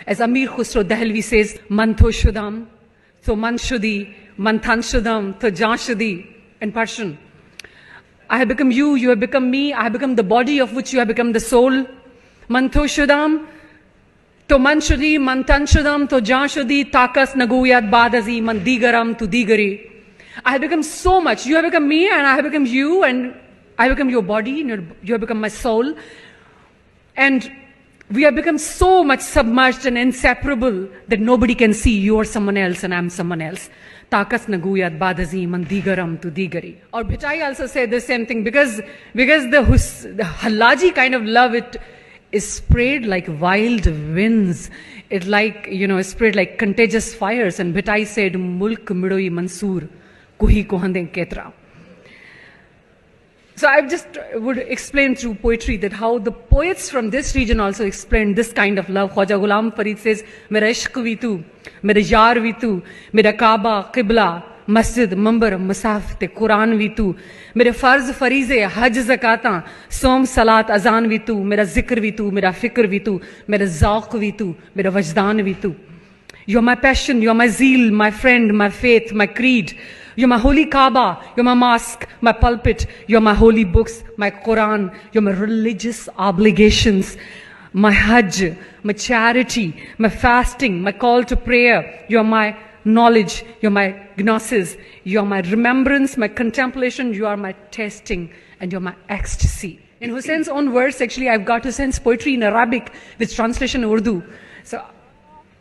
As Amir Khusro Dahlvi says, Mantho Shudam, to Manshudi, Manthan Shudam, to Janshudi, in Persian. I have become you, you have become me, I have become the body of which you have become the soul. Mantho Shudam, to Manshudi, Manthan Shudam, to Janshudi, Takas Naguyat Badazi, Mandigaram, to Digari. I have become so much. You have become me, and I have become you, and I have become your body, and you have become my soul. And we have become so much submerged and inseparable that nobody can see you are someone else and I'm someone else. Takas naguyat badazi mandigaram tu digari. Or Bhatti also said the same thing because the Hallaji kind of love, it is sprayed like wild winds. It like, is sprayed like contagious fires. And Bhatti said, Mulk midoi Mansoor, kuhi kohande ketra. So I just would explain through poetry that how the poets from this region also explained this kind of love. Khwaja Ghulam Farid says, Mera ishq vi tu, mera yaar vi tu, mera Kaaba, Qibla, Masjid, Mambar, Musaf, te Quran vi tu, mere farz farize, Hajj zakata, Som, Salat, Azan vi tu, mera zikr vi tu, mera fikr vi tu, mera zauq vi tu, mera wajdan vi tu. You are my passion, you are my zeal, my friend, my faith, my creed. You're my holy Kaaba, you're my mosque, my pulpit, you're my holy books, my Quran, you're my religious obligations, my Hajj, my charity, my fasting, my call to prayer. You're my knowledge, you're my gnosis, you're my remembrance, my contemplation, you are my testing, and you're my ecstasy. In Hussein's own words, actually, I've got Hussein's poetry in Arabic with translation in Urdu. So,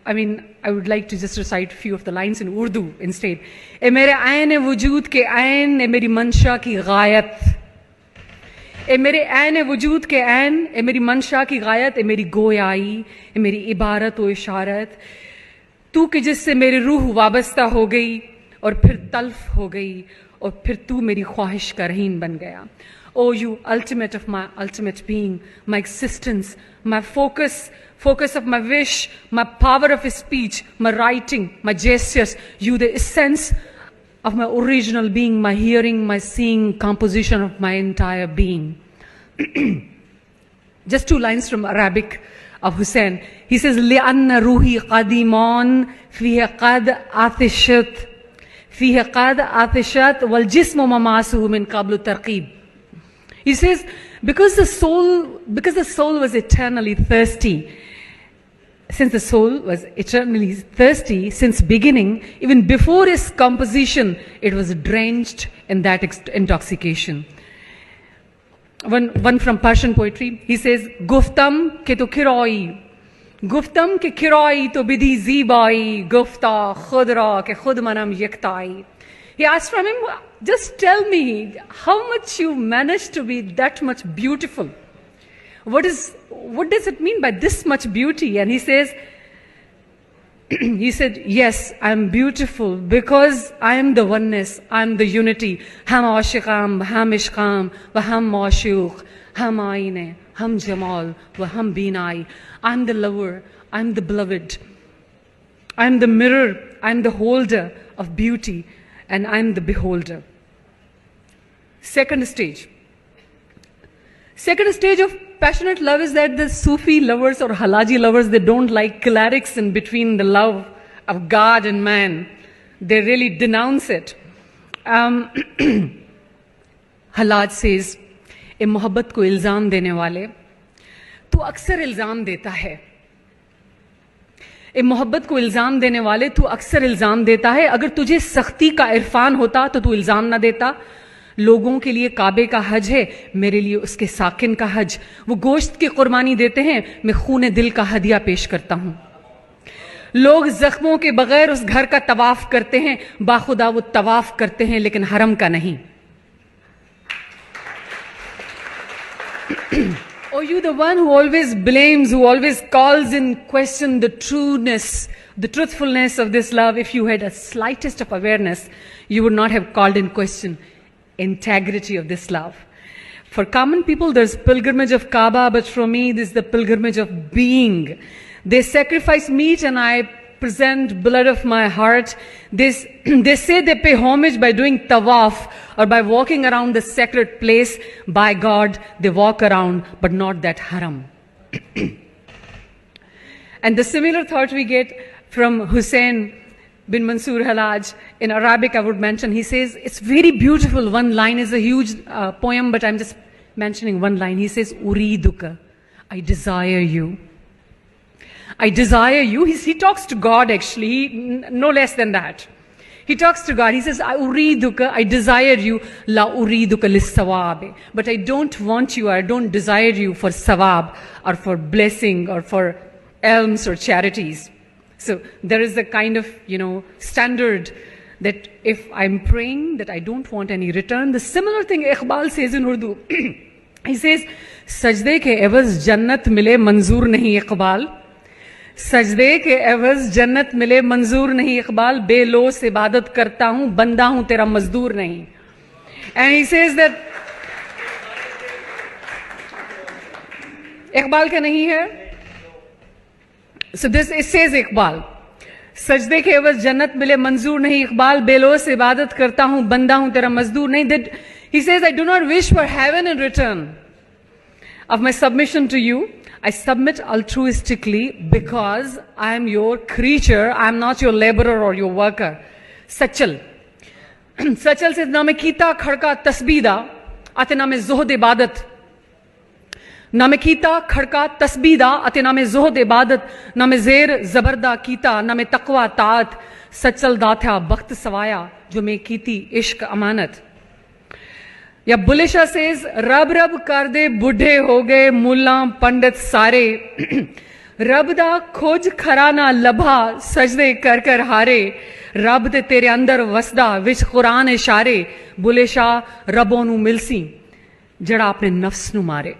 I would like to just recite a few of the lines in Urdu instead. E mere ayn wujud ke ayn, e meri mansha ki ghayat. E mere ayn wujud ke ayn, e meri mansha ki ghayat, e meri goyai, e meri ibarat o isharat. तू कि जिससे मेरी रूह वाबस्ता हो गई और फिर तल्फ हो गई और फिर तू मेरी ख्वाहिश का रहीन बन गया. Oh, you ultimate of my ultimate being, my existence, my focus of my wish, my power of speech, my writing, my gestures, you the essence of my original being, my hearing, my seeing, composition of my entire being. Just 2 lines from Arabic of Hussein. He says, لِأَنَّ رُوحِي قَدِيمٌ فِيهَا قَدْ عَطِشَتْ فِيهَا قَدْ عَطِشَتْ وَالْجِسْمُ مَمَاسُهُ مِنْ قَبْلُ تَرْقِيب. He says, because the soul was eternally thirsty, since the soul was eternally thirsty since beginning, even before his composition, it was drenched in that intoxication. One from Persian poetry, he says, Guftam ke to kiroi, Guftam ke kiroi to bidi zibai, Gufta khudra ke khud manam yektai. He asked from him, just tell me how much you managed to be that much beautiful. What does it mean by this much beauty? And he says, he said, yes, I am beautiful because I am the oneness, I am the unity. Ham ashiqam, ham ishqam, wa ham mashuk, ham aine, ham jamal, wa ham binai. I am the lover, I am the beloved. I am the mirror, I am the holder of beauty, and I am the beholder. Second stage of passionate love is that the Sufi lovers or Halaji lovers, they don't like clerics in between the love of God and man. They really denounce it. Halaj says, "E mohabbat ko ilzam dene wale, tu aksar ilzam deta hai. ए मोहब्बत को इल्ज़ाम देने वाले तू अक्सर इल्ज़ाम देता है. अगर तुझे सख्ती का इरफान होता तो तू इल्ज़ाम ना देता. लोगों के लिए काबे का हज है, मेरे लिए उसके साकिन का हज. वो गोश्त की कुर्बानी देते हैं, मैं खून दिल का हदिया पेश करता हूं. लोग जख्मों के बगैर उस घर का तवाफ करते हैं, बाखुदा वो तवाफ करते हैं लेकिन हरम का नहीं. Oh, you the one who always blames, who always calls in question the trueness, the truthfulness of this love. If you had a slightest of awareness, you would not have called in question integrity of this love. For common people, there's pilgrimage of Kaaba, but for me, this is the pilgrimage of being. They sacrifice meat and I present blood of my heart. They say they pay homage by doing tawaf or by walking around the sacred place. By God, they walk around, but not that haram. And the similar thought we get from Hussein bin Mansour Halaj. In Arabic, I would mention, he says, it's very beautiful. One line is a huge poem, but I'm just mentioning one line. He says, Uriduka, I desire you. I desire you. He talks to God, actually, no less than that. He talks to God. He says, Uriduka, I desire you. La uriduka lis-sawab. But I don't want you, I don't desire you for sawab, or for blessing, or for alms or charities. So there is a kind of, standard that if I'm praying that I don't want any return. The similar thing Iqbal says in Urdu. He says, Sajde ke evaz jannat mile manzoor nahi Iqbal. Sajde ke evaz jannat mile manzoor nahi Iqbal. Belos ibadat karta hoon, banda hoon tera mazdoor nahi. And he says that Iqbal ka nahi hai. So this, it says Iqbal. Sajde ke evaz jannat mile manzoor nahi Iqbal. Belos ibadat karta hoon, banda hoon tera mazdoor nahi. That he says, I do not wish for heaven in return of my submission to you. I submit altruistically because I am your creature. I am not your laborer or your worker. Sachal. Sachal says, na me kita khadka tasbida, ate na me zuhd ibadat. Na me kita khadka tasbida, ate na me zuhd ibadat. Na me zer zabarda kita, na me taqwa taat. Sachal datha bakht sawaya, jo me kiti ishq amanat. या बुलेशा says रब रब कर दे बुढ़े हो गए मुल्ला पंडित सारे रब दा खोज खरा ना लभा सजदे कर कर हारे रब ते तेरे अंदर वसदा विच कुरान इशारे बुलेशा रबों नू मिलसी जड़ा अपने नफ्स नू मारे